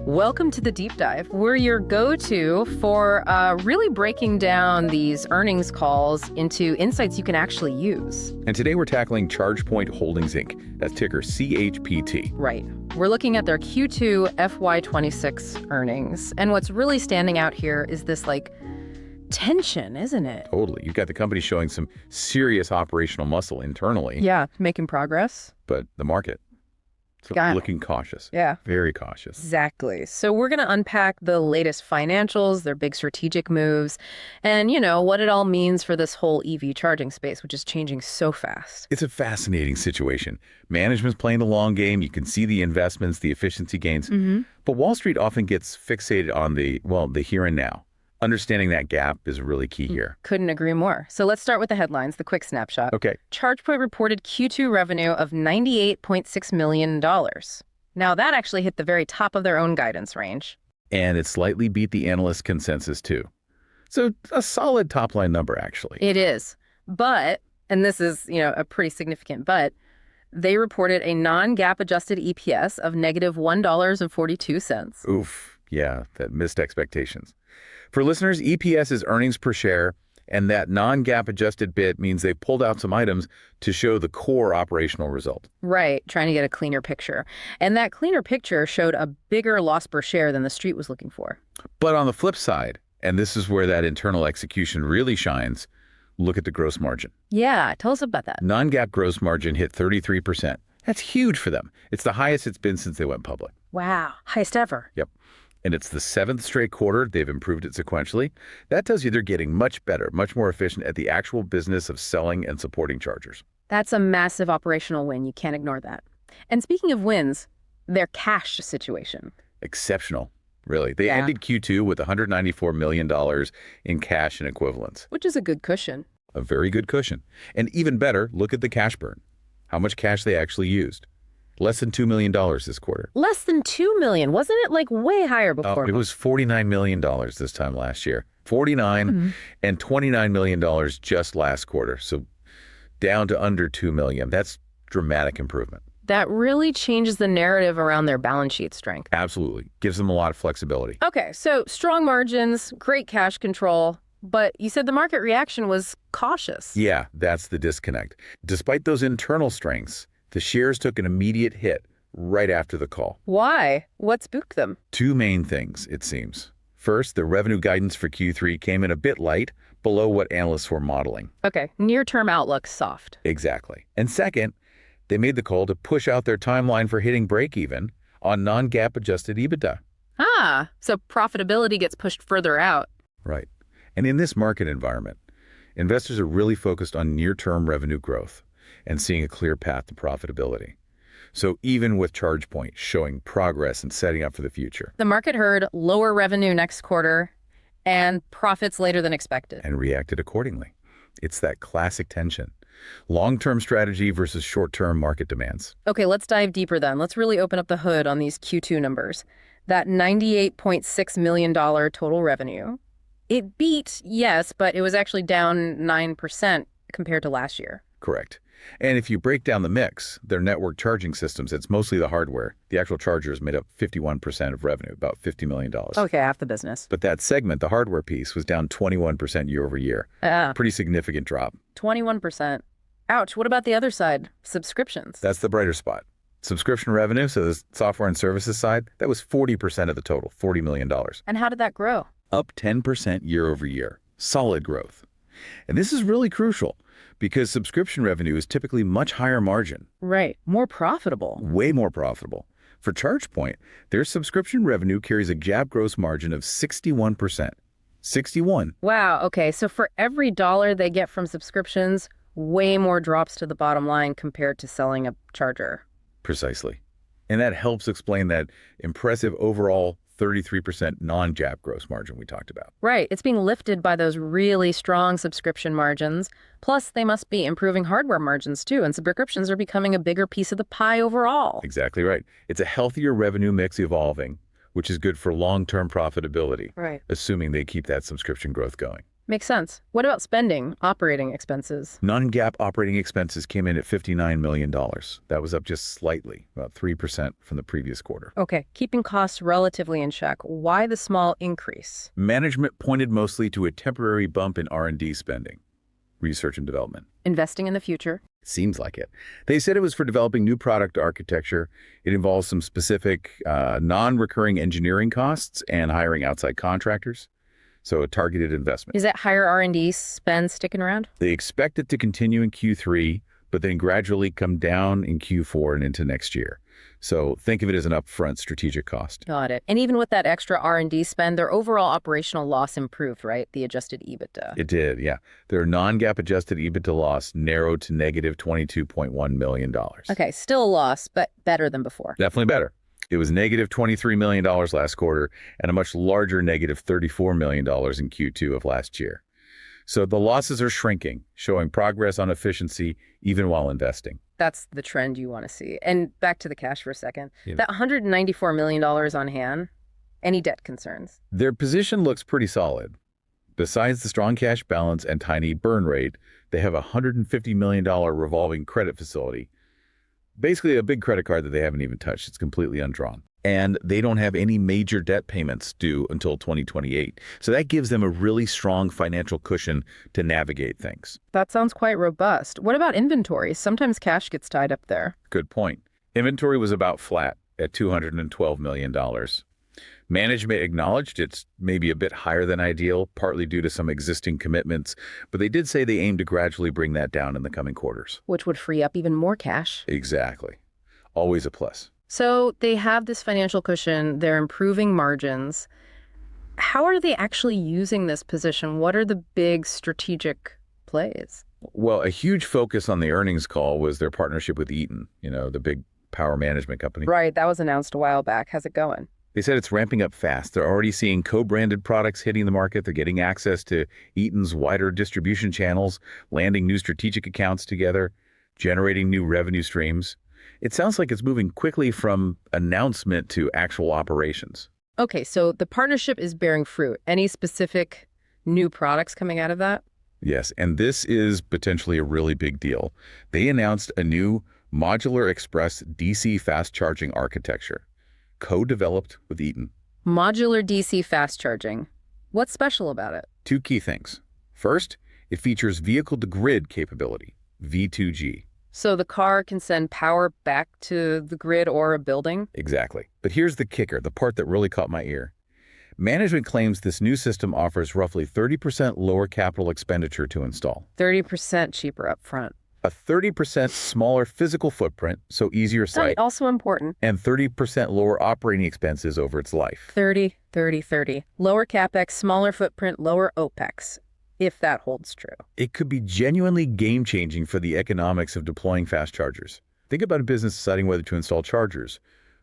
Welcome to the Deep Dive. We're your go-to for really breaking down these earnings calls into insights you can actually use. And today we're tackling ChargePoint Holdings, Inc. That's ticker CHPT. Right. We're looking at their Q2 FY26 earnings. And what's really standing out here is this, tension, isn't it? Totally. You've got the company showing some serious operational muscle internally. Yeah, making progress. But the market, looking cautious. Yeah. Very cautious. Exactly. So we're going to unpack the latest financials, their big strategic moves, and, what it all means for this whole EV charging space, which is changing so fast. It's a fascinating situation. Management's playing the long game. You can see the investments, the efficiency gains. But Wall Street often gets fixated on the here and now. Understanding that gap is really key here. Couldn't agree more. So let's start with the headlines, the quick snapshot. Okay. ChargePoint reported Q2 revenue of $98.6 million. Now, that actually hit the very top of their own guidance range. And it slightly beat the analyst consensus, too. So a solid top-line number, actually. It is. But, and this is, a pretty significant but, they reported a non-GAAP adjusted EPS of negative $1.42. Oof. Yeah, that missed expectations. For listeners, EPS is earnings per share, and that non-GAAP adjusted bit means they pulled out some items to show the core operational result. Right, trying to get a cleaner picture. And that cleaner picture showed a bigger loss per share than the street was looking for. But on the flip side, and this is where that internal execution really shines, look at the gross margin. Yeah, tell us about that. Non-GAAP gross margin hit 33%. That's huge for them. It's the highest it's been since they went public. Wow, highest ever. Yep. And it's the 7th straight quarter they've improved it sequentially. That tells you they're getting much better, much more efficient at the actual business of selling and supporting chargers. That's a massive operational win. You can't ignore that. And speaking of wins, their cash situation. Exceptional, really. They ended Q2 with $194 million in cash and equivalents. Which is a good cushion. A very good cushion. And even better, look at the cash burn. How much cash they actually used. Less than $2 million this quarter. Less than $2 million? Wasn't it way higher before? It was $49 million this time last year. 49 and $29 million just last quarter. So down to under $2 million. That's dramatic improvement. That really changes the narrative around their balance sheet strength. Absolutely. Gives them a lot of flexibility. Okay, so strong margins, great cash control, but you said the market reaction was cautious. Yeah, that's the disconnect. Despite those internal strengths, the shares took an immediate hit right after the call. Why? What spooked them? Two main things, it seems. First, the revenue guidance for Q3 came in a bit light, below what analysts were modeling. Okay, near-term outlook soft. Exactly. And second, they made the call to push out their timeline for hitting break-even on non-GAAP adjusted EBITDA. Ah, so profitability gets pushed further out. Right. And in this market environment, investors are really focused on near-term revenue growth and seeing a clear path to profitability. So even with ChargePoint showing progress and setting up for the future. The market heard lower revenue next quarter and profits later than expected. And reacted accordingly. It's that classic tension. Long-term strategy versus short-term market demands. Okay, let's dive deeper then. Let's really open up the hood on these Q2 numbers. That $98.6 million total revenue. It beat, yes, but it was actually down 9% compared to last year. Correct. And if you break down the mix, their network charging systems, it's mostly the hardware. The actual chargers made up 51% of revenue, about $50 million. Okay, half the business. But that segment, the hardware piece, was down 21% year over year. Pretty significant drop. 21%. Ouch. What about the other side? Subscriptions. That's the brighter spot. Subscription revenue, so the software and services side, that was 40% of the total, $40 million. And how did that grow? Up 10% year over year. Solid growth. And this is really crucial because subscription revenue is typically much higher margin. Right. More profitable. Way more profitable. For ChargePoint, their subscription revenue carries a GAAP gross margin of 61%. 61. Wow. Okay. So for every dollar they get from subscriptions, way more drops to the bottom line compared to selling a charger. Precisely. And that helps explain that impressive overall 33% non-GAAP gross margin we talked about. Right. It's being lifted by those really strong subscription margins. Plus, they must be improving hardware margins too, and subscriptions are becoming a bigger piece of the pie overall. Exactly right. It's a healthier revenue mix evolving, which is good for long-term profitability, right, assuming they keep that subscription growth going. Makes sense. What about spending, operating expenses? Non-GAAP operating expenses came in at $59 million. That was up just slightly, about 3% from the previous quarter. Okay, keeping costs relatively in check. Why the small increase? Management pointed mostly to a temporary bump in R&D spending, research and development. Investing in the future? Seems like it. They said it was for developing new product architecture. It involves some specific non-recurring engineering costs and hiring outside contractors. So a targeted investment. Is that higher R&D spend sticking around? They expect it to continue in Q3, but then gradually come down in Q4 and into next year. So think of it as an upfront strategic cost. Got it. And even with that extra R&D spend, their overall operational loss improved, right? The adjusted EBITDA. It did, yeah. Their non-GAAP adjusted EBITDA loss narrowed to negative $22.1 million. Okay, still a loss, but better than before. Definitely better. It was negative $23 million last quarter and a much larger negative $34 million in Q2 of last year. So the losses are shrinking, showing progress on efficiency even while investing. That's the trend you want to see. And back to the cash for a second. Yeah. That $194 million on hand, any debt concerns? Their position looks pretty solid. Besides the strong cash balance and tiny burn rate, they have a $150 million revolving credit facility. Basically a big credit card that they haven't even touched. It's completely undrawn. And they don't have any major debt payments due until 2028. So that gives them a really strong financial cushion to navigate things. That sounds quite robust. What about inventory? Sometimes cash gets tied up there. Good point. Inventory was about flat at $212 million. Management acknowledged it's maybe a bit higher than ideal, partly due to some existing commitments, but they did say they aim to gradually bring that down in the coming quarters. Which would free up even more cash. Exactly. Always a plus. So they have this financial cushion, they're improving margins. How are they actually using this position? What are the big strategic plays? Well, a huge focus on the earnings call was their partnership with Eaton, the big power management company. Right, that was announced a while back. How's it going? They said it's ramping up fast. They're already seeing co-branded products hitting the market. They're getting access to Eaton's wider distribution channels, landing new strategic accounts together, generating new revenue streams. It sounds like it's moving quickly from announcement to actual operations. Okay, so the partnership is bearing fruit. Any specific new products coming out of that? Yes, and this is potentially a really big deal. They announced a new modular express DC fast charging architecture, co-developed with Eaton. Modular DC fast charging. What's special about it? Two key things. First, it features vehicle-to-grid capability, V2G. So the car can send power back to the grid or a building? Exactly. But here's the kicker, the part that really caught my ear. Management claims this new system offers roughly 30% lower capital expenditure to install. 30% cheaper up front. A 30% smaller physical footprint, so easier site, Also important. and 30% lower operating expenses over its life. 30, 30, 30. Lower CapEx, smaller footprint, lower OpEx, if that holds true. It could be genuinely game-changing for the economics of deploying fast chargers. Think about a business deciding whether to install chargers.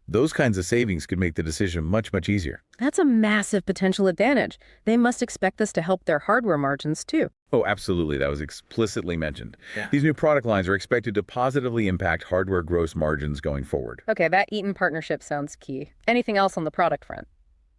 Those kinds of savings could make the decision much, much easier. That's a massive potential advantage. They must expect this to help their hardware margins, too. Oh, absolutely. That was explicitly mentioned. Yeah. These new product lines are expected to positively impact hardware gross margins going forward. Okay, that Eaton partnership sounds key. Anything else on the product front?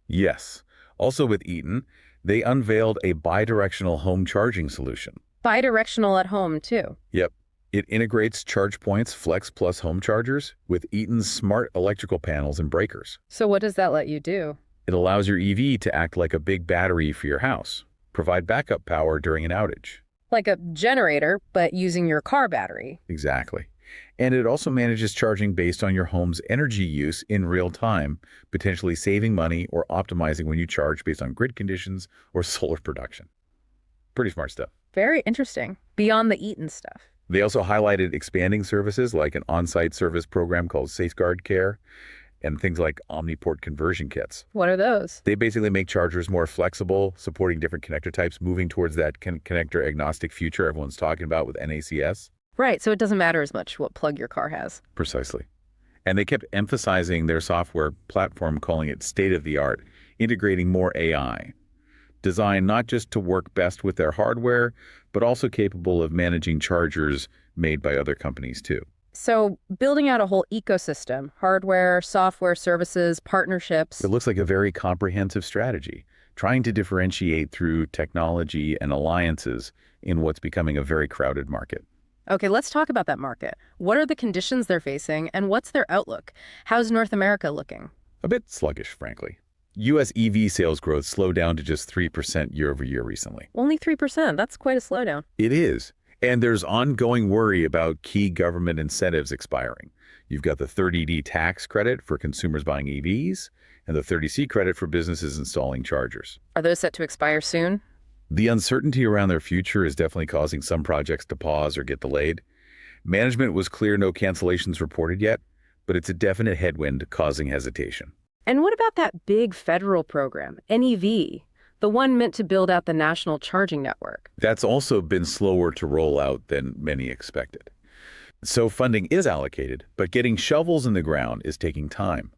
Yes. Also with Eaton, they unveiled a bidirectional home charging solution. Bidirectional at home, too. Yep. It integrates ChargePoint's Flex Plus home chargers with Eaton's smart electrical panels and breakers. So what does that let you do? It allows your EV to act like a big battery for your house, provide backup power during an outage. Like a generator, but using your car battery. Exactly. And it also manages charging based on your home's energy use in real time, potentially saving money or optimizing when you charge based on grid conditions or solar production. Pretty smart stuff. Very interesting. Beyond the Eaton stuff. They also highlighted expanding services like an on-site service program called Safeguard Care and things like OmniPort conversion kits. What are those? They basically make chargers more flexible, supporting different connector types, moving towards that connector agnostic future everyone's talking about with NACS. Right, so it doesn't matter as much what plug your car has. Precisely. And they kept emphasizing their software platform, calling it state-of-the-art, integrating more AI. Designed not just to work best with their hardware, but also capable of managing chargers made by other companies too. So building out a whole ecosystem, hardware, software, services, partnerships. It looks like a very comprehensive strategy, trying to differentiate through technology and alliances in what's becoming a very crowded market. Okay, let's talk about that market. What are the conditions they're facing, and what's their outlook? How's North America looking? A bit sluggish, frankly. U.S. EV sales growth slowed down to just 3% year over year recently. Only 3%. That's quite a slowdown. It is. And there's ongoing worry about key government incentives expiring. You've got the 30D tax credit for consumers buying EVs and the 30C credit for businesses installing chargers. Are those set to expire soon? The uncertainty around their future is definitely causing some projects to pause or get delayed. Management was clear no cancellations reported yet, but it's a definite headwind causing hesitation. And what about that big federal program, NEV, the one meant to build out the national charging network? That's also been slower to roll out than many expected. So funding is allocated, but getting shovels in the ground is taking time.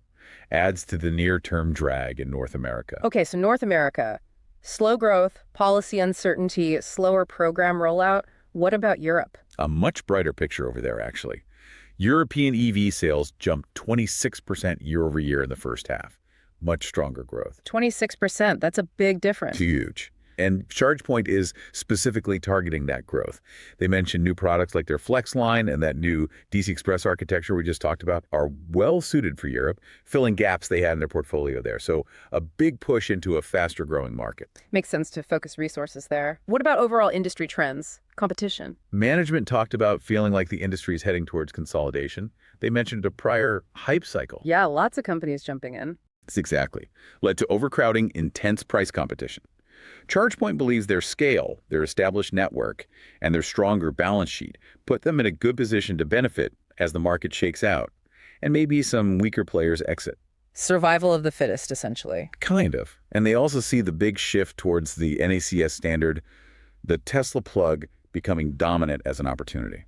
Adds to the near-term drag in North America. Okay, so North America, slow growth, policy uncertainty, slower program rollout. What about Europe? A much brighter picture over there, actually. European EV sales jumped 26% year over year in the first half. Much stronger growth. 26%, that's a big difference. Huge. And ChargePoint is specifically targeting that growth. They mentioned new products like their Flex line and that new DC Express architecture we just talked about are well suited for Europe, filling gaps they had in their portfolio there. So a big push into a faster growing market. Makes sense to focus resources there. What about overall industry trends? Competition? Management talked about feeling like the industry is heading towards consolidation. They mentioned a prior hype cycle. Yeah, lots of companies jumping in. That's exactly. Led to overcrowding, intense price competition. ChargePoint believes their scale, their established network, and their stronger balance sheet put them in a good position to benefit as the market shakes out, and maybe some weaker players exit. Survival of the fittest, essentially. Kind of. And they also see the big shift towards the NACS standard, the Tesla plug becoming dominant as an opportunity.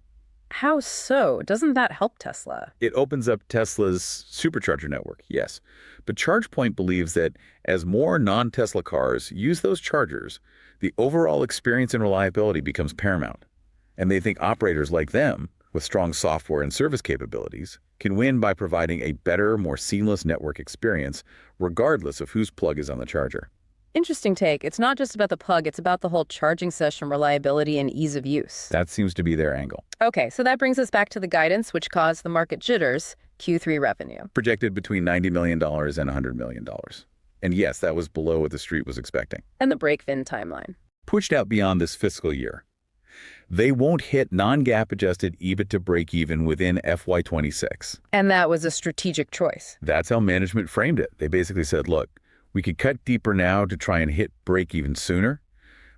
How so? Doesn't that help Tesla? It opens up Tesla's supercharger network, yes. But ChargePoint believes that as more non-Tesla cars use those chargers, the overall experience and reliability becomes paramount. And they think operators like them, with strong software and service capabilities, can win by providing a better, more seamless network experience, regardless of whose plug is on the charger. Interesting take. It's not just about the plug, it's about the whole charging session reliability and ease of use. That seems to be their angle. Okay, so that brings us back to the guidance, which caused the market jitters, Q3 revenue. Projected between $90 million and $100 million. And yes, that was below what the street was expecting. And the break-even timeline. Pushed out beyond this fiscal year. They won't hit non-GAAP adjusted EBITDA break-even within FY26. And that was a strategic choice. That's how management framed it. They basically said, look, we could cut deeper now to try and hit break-even sooner,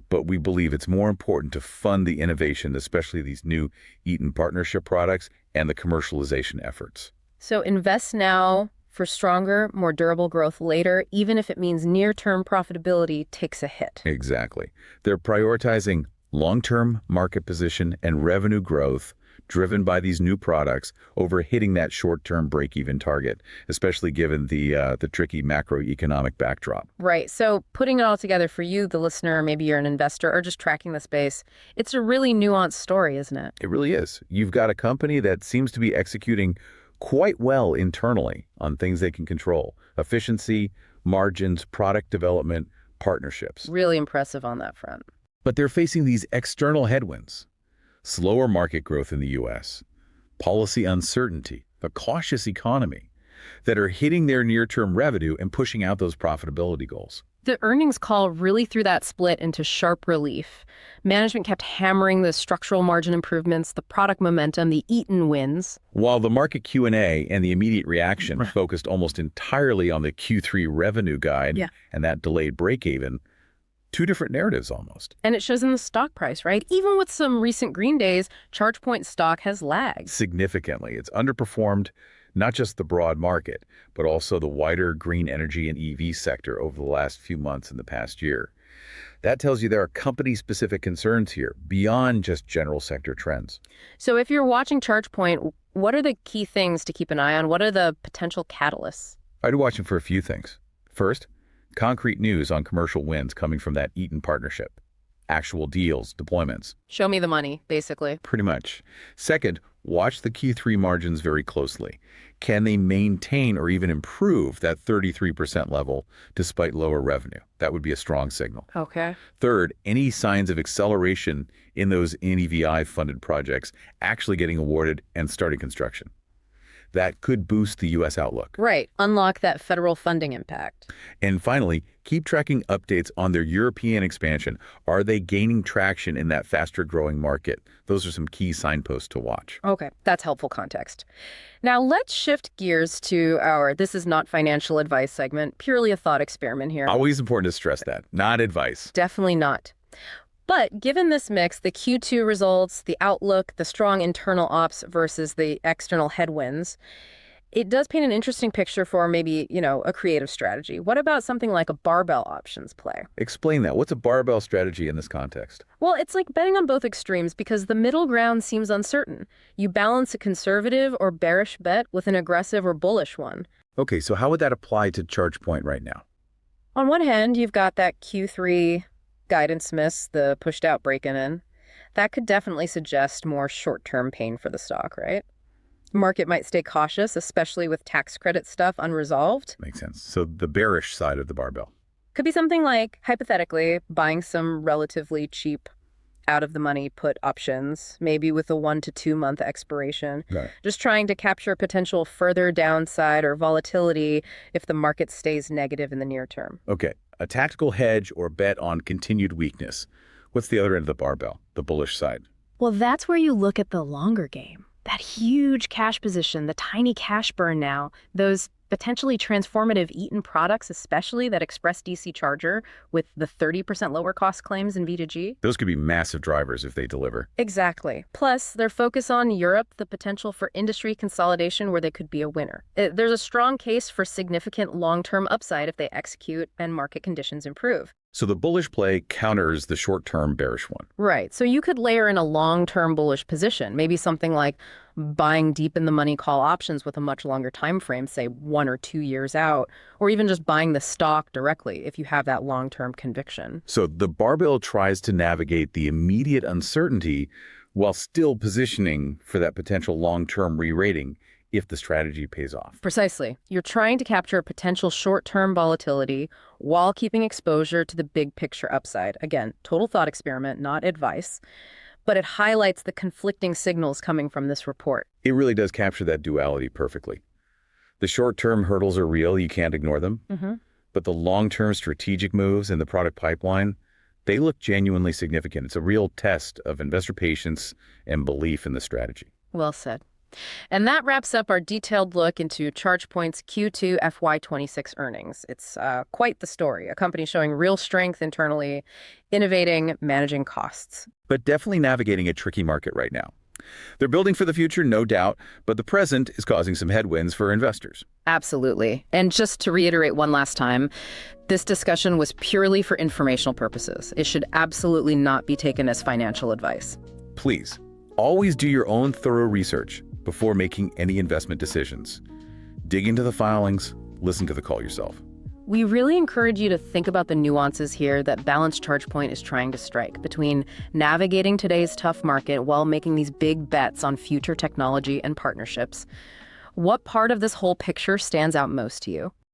but we believe it's more important to fund the innovation, especially these new Eaton partnership products and the commercialization efforts. So invest now for stronger, more durable growth later, even if it means near-term profitability takes a hit. Exactly. They're prioritizing long-term market position and revenue growth driven by these new products over hitting that short-term break-even target, especially given the tricky macroeconomic backdrop. Right. So putting it all together for you, the listener, maybe you're an investor or just tracking the space, it's a really nuanced story, isn't it? It really is. You've got a company that seems to be executing quite well internally on things they can control: efficiency, margins, product development, partnerships. Really impressive on that front. But they're facing these external headwinds. Slower market growth in the U.S., policy uncertainty, a cautious economy that are hitting their near-term revenue and pushing out those profitability goals. The earnings call really threw that split into sharp relief. Management kept hammering the structural margin improvements, the product momentum, the Eaton wins. While the market Q&A and the immediate reaction focused almost entirely on the Q3 revenue guide and that delayed break-even, two different narratives almost. And it shows in the stock price, right? Even with some recent green days, ChargePoint stock has lagged. Significantly. It's underperformed not just the broad market, but also the wider green energy and EV sector over the last few months in the past year. That tells you there are company-specific concerns here, beyond just general sector trends. So if you're watching ChargePoint, what are the key things to keep an eye on? What are the potential catalysts? I'd be watching for a few things. First, concrete news on commercial wins coming from that Eaton partnership. actual deals, deployments. Show me the money, basically. Pretty much. Second, watch the Q3 margins very closely. Can they maintain or even improve that 33% level despite lower revenue? That would be a strong signal. Okay. Third, any signs of acceleration in those NEVI-funded projects actually getting awarded and starting construction. That could boost the U.S. outlook. Right. Unlock that federal funding impact. And finally, keep tracking updates on their European expansion. Are they gaining traction in that faster-growing market? Those are some key signposts to watch. Okay, that's helpful context. Now let's shift gears to our "this is not financial advice" segment, purely a thought experiment here. Always important to stress that, not advice. Definitely not. But given this mix, the Q2 results, the outlook, the strong internal ops versus the external headwinds, it does paint an interesting picture for maybe, a creative strategy. What about something like a barbell options play? Explain that. What's a barbell strategy in this context? Well, it's like betting on both extremes because the middle ground seems uncertain. You balance a conservative or bearish bet with an aggressive or bullish one. Okay, so how would that apply to ChargePoint right now? On one hand, you've got that Q3 guidance miss, the pushed out break-in. That could definitely suggest more short-term pain for the stock, right? Market might stay cautious, especially with tax credit stuff unresolved. Makes sense. So the bearish side of the barbell. Could be something like, hypothetically, buying some relatively cheap out-of-the-money put options, maybe with a 1 to 2 month expiration. Got it. Just trying to capture potential further downside or volatility if the market stays negative in the near term. Okay, a tactical hedge or bet on continued weakness. What's the other end of the barbell, the bullish side? Well, that's where you look at the longer game. That huge cash position, the tiny cash burn now, those potentially transformative Eaton products, especially that express DC charger with the 30% lower cost claims in V2G. Those could be massive drivers if they deliver. Exactly. Plus, their focus on Europe, the potential for industry consolidation where they could be a winner. There's a strong case for significant long-term upside if they execute and market conditions improve. So the bullish play counters the short-term bearish one. Right. So you could layer in a long-term bullish position, maybe something like buying deep in the money call options with a much longer time frame, say 1 or 2 years out, or even just buying the stock directly if you have that long-term conviction. So the barbell tries to navigate the immediate uncertainty while still positioning for that potential long-term re-rating if the strategy pays off. Precisely. You're trying to capture potential short-term volatility while keeping exposure to the big picture upside. Again, total thought experiment, not advice. But it highlights the conflicting signals coming from this report. It really does capture that duality perfectly. The short-term hurdles are real, you can't ignore them. But the long-term strategic moves in the product pipeline, they look genuinely significant. It's a real test of investor patience and belief in the strategy. Well said. And that wraps up our detailed look into ChargePoint's Q2 FY26 earnings. It's quite the story, a company showing real strength internally, innovating, managing costs. But definitely navigating a tricky market right now. They're building for the future, no doubt, but the present is causing some headwinds for investors. Absolutely. And just to reiterate one last time, this discussion was purely for informational purposes. It should absolutely not be taken as financial advice. Please, always do your own thorough research before making any investment decisions. Dig into the filings, listen to the call yourself. We really encourage you to think about the nuances here that balanced ChargePoint is trying to strike between navigating today's tough market while making these big bets on future technology and partnerships. What part of this whole picture stands out most to you?